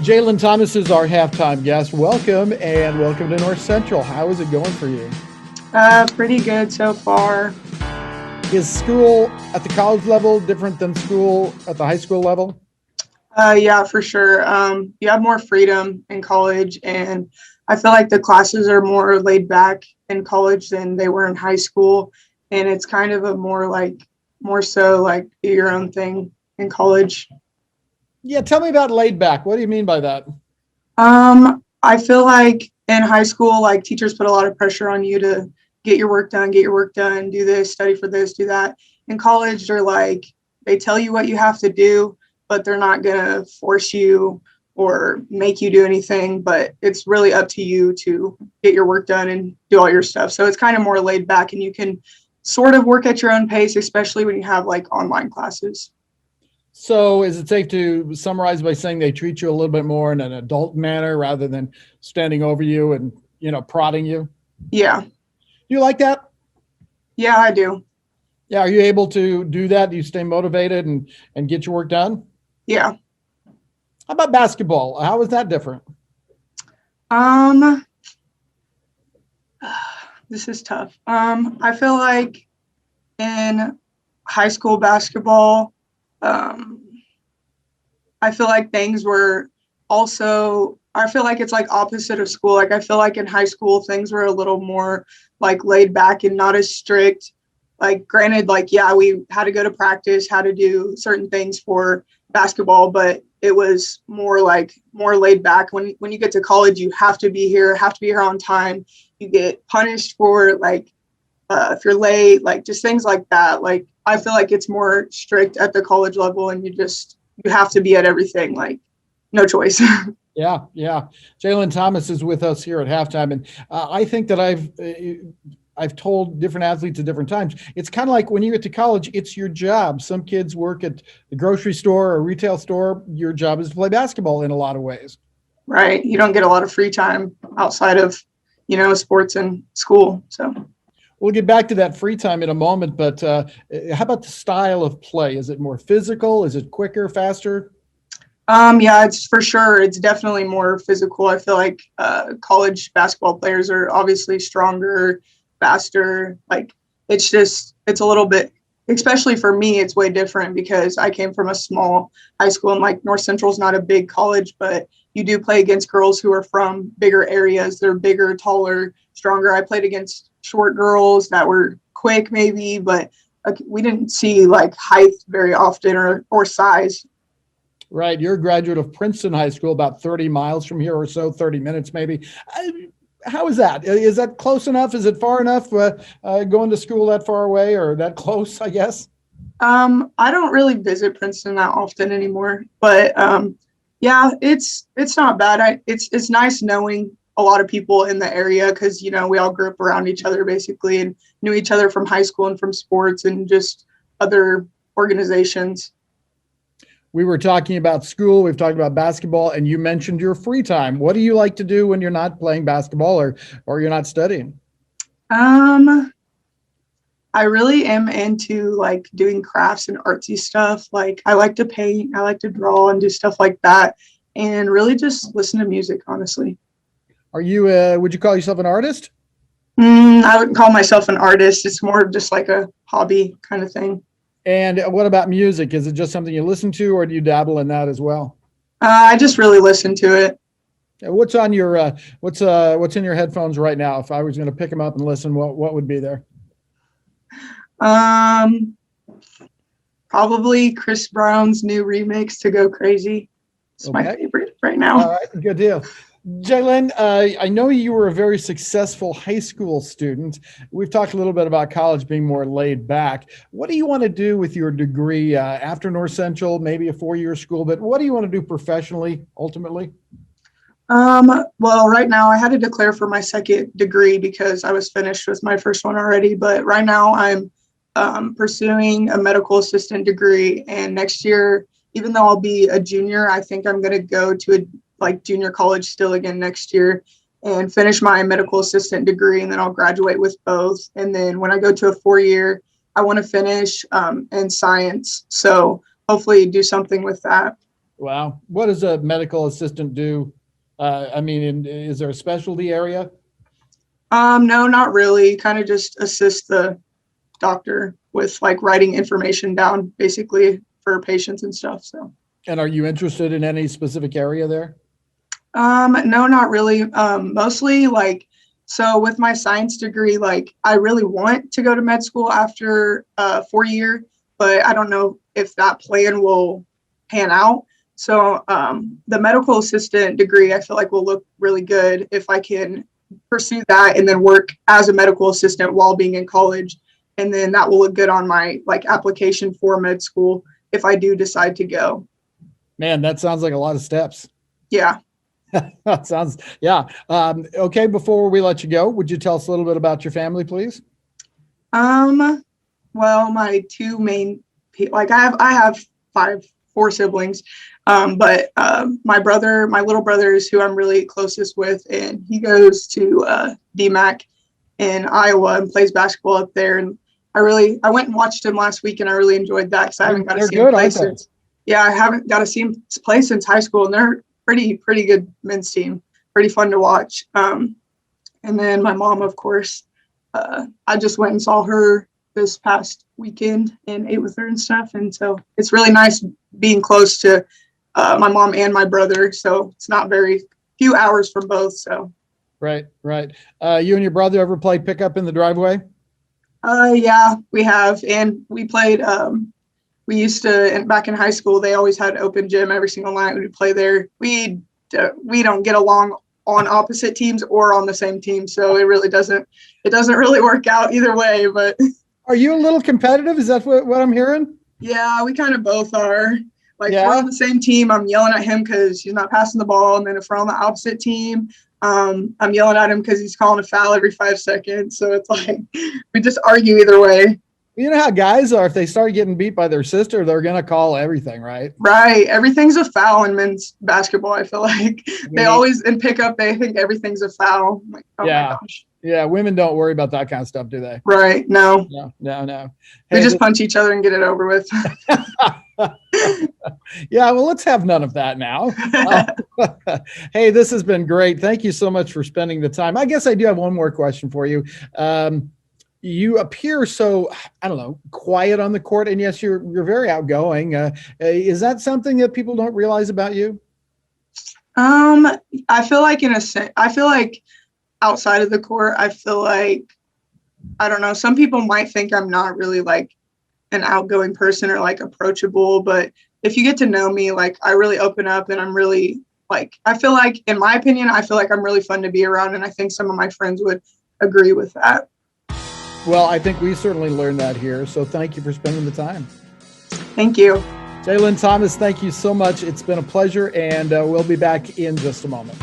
Jaelyn Thomas is our halftime guest. Welcome and welcome to North Central. How is it going for you? Pretty good so far. Is school at the college level different than school at the high school level? Yeah, for sure. You have more freedom in college, and I feel like the classes are more laid back in college than they were in high school. And it's kind of a more so like do your own thing in college. Yeah, tell me about laid back. What do you mean by that? I feel like in high school, like teachers put a lot of pressure on you to get your work done, do this, study for this, do that. In college, they tell you what you have to do, but they're not gonna force you or make you do anything. But it's really up to you to get your work done and do all your stuff. So it's kind of more laid back, and you can sort of work at your own pace, especially when you have like online classes. So, is it safe to summarize by saying they treat you a little bit more in an adult manner rather than standing over you and, prodding you? Yeah, Do you like that? yeah, I do. Yeah, are you able to do that? Do you stay motivated and get your work done? Yeah. How about basketball? How is that different? Um, this is tough. I feel like in high school basketball, um, I feel like things were also, I feel like it's like opposite of school. Like I feel like in high school, things were a little more like laid back and not as strict. Like granted, like, yeah, we had to go to practice, had to do certain things for basketball, but it was more laid back. When you get to college, you have to be here on time. You get punished for if you're late, like just things like that. Like I feel like it's more strict at the college level, and you have to be at everything. Like no choice. Yeah, yeah. Jaelyn Thomas is with us here at halftime, and I think that I've told different athletes at different times. It's kind of like when you get to college, it's your job. Some kids work at the grocery store or retail store. Your job is to play basketball in a lot of ways. Right. You don't get a lot of free time outside of sports and school. So We'll get back to that free time in a moment, but how about the style of play? Is it more physical? Is it quicker, faster? yeah, it's for sure. It's definitely more physical. I feel like college basketball players are obviously stronger, faster. Like it's a little bit, especially for me, it's way different because I came from a small high school, and like North Central is not a big college, but you do play against girls who are from bigger areas. They're bigger, taller, stronger. I played against short girls that were quick maybe, but we didn't see like height very often or size. Right. You're a graduate of Princeton High School, about 30 miles from here or so, 30 minutes maybe. How is that? Is that close enough? Is it far enough going to school that far away or that close, I guess? I don't really visit Princeton that often anymore, but yeah, it's not bad. It's nice knowing a lot of people in the area because we all grew up around each other basically and knew each other from high school and from sports and just other organizations. We were talking about school, we've talked about basketball, and you mentioned your free time. What do you like to do when you're not playing basketball or you're not studying? Um, I really am into like doing crafts and artsy stuff. Like I like to paint, I like to draw and do stuff like that, and really just listen to music, honestly. Are you, would you call yourself an artist? I wouldn't call myself an artist. It's more of just like a hobby kind of thing. And what about music? Is it just something you listen to or do you dabble in that as well? I just really listen to it. What's on your, what's in your headphones right now? If I was going to pick them up and listen, what would be there? Um, Probably Chris Brown's new remix to Go Crazy. It's my Okay. favorite right All now. right, good deal. Jaelyn, I know you were a very successful high school student. We've talked a little bit about college being more laid back. What do you want to do with your degree after North Central, maybe a 4-year school, but what do you want to do professionally ultimately? Well, right now I had to declare for my second degree because I was finished with my first one already. But right now I'm pursuing a medical assistant degree. And next year, even though I'll be a junior, I think I'm going to go to a junior college still again next year and finish my medical assistant degree. And then I'll graduate with both. And then when I go to a 4-year, I want to finish in science. So hopefully do something with that. Wow. What does a medical assistant do? I mean, is there a specialty area? No, not really. Kind of just assist the doctor with like writing information down basically for patients and stuff. So, And are you interested in any specific area there? no, not really. Mostly like, so with my science degree, like I really want to go to med school after 4 year, but I don't know if that plan will pan out. So, the medical assistant degree, I feel like will look really good if I can pursue that and then work as a medical assistant while being in college. And then that will look good on my like application for med school if I do decide to go. Man, that sounds like a lot of steps. Yeah. That sounds, yeah. Okay, before we let you go, would you tell us a little bit about your family, please? Well, my two main, like I have four siblings. But my little brother is who I'm really closest with, and he goes to DMAC in Iowa and plays basketball up there. And I went and watched him last week, and I really enjoyed that because I haven't got to see him play since. Yeah, I haven't got to see him play since high school, and they're pretty good men's team. Pretty fun to watch. And then my mom, of course, I just went and saw her this past weekend and ate with her and stuff. And so it's really nice being close to my mom and my brother. So it's not very few hours from both. So. Right. You and your brother ever play pickup in the driveway? Yeah, we have. And we played, we used to, and back in high school, they always had open gym every single night. We'd play there. We don't get along on opposite teams or on the same team. So it doesn't really work out either way, but. Are you a little competitive? Is that what I'm hearing? Yeah, we kind of both are. Like, yeah. If we're on the same team, I'm yelling at him because he's not passing the ball. And then if we're on the opposite team, I'm yelling at him because he's calling a foul every 5 seconds. So it's like we just argue either way. You know how guys are. If they start getting beat by their sister, they're going to call everything, right? Right. Everything's a foul in men's basketball, I feel like. They always, in pickup, they think everything's a foul. I'm like, oh yeah. my gosh. Yeah, women don't worry about that kind of stuff, do they? Right. No. Hey, they just punch each other and get it over with. Yeah, well, let's have none of that now. Hey, this has been great. Thank you so much for spending the time. I guess I do have one more question for you. You appear so, I don't know, quiet on the court, and yes, you're very outgoing. Is that something that people don't realize about you? I feel like outside of the court, I feel like, I don't know, some people might think I'm not really like an outgoing person or like approachable, but if you get to know me, like I really open up and I'm really like, I feel like, in my opinion, I feel like I'm really fun to be around. And I think some of my friends would agree with that. Well, I think we certainly learned that here. So thank you for spending the time. Thank you. Jaelyn Thomas, thank you so much. It's been a pleasure, and we'll be back in just a moment.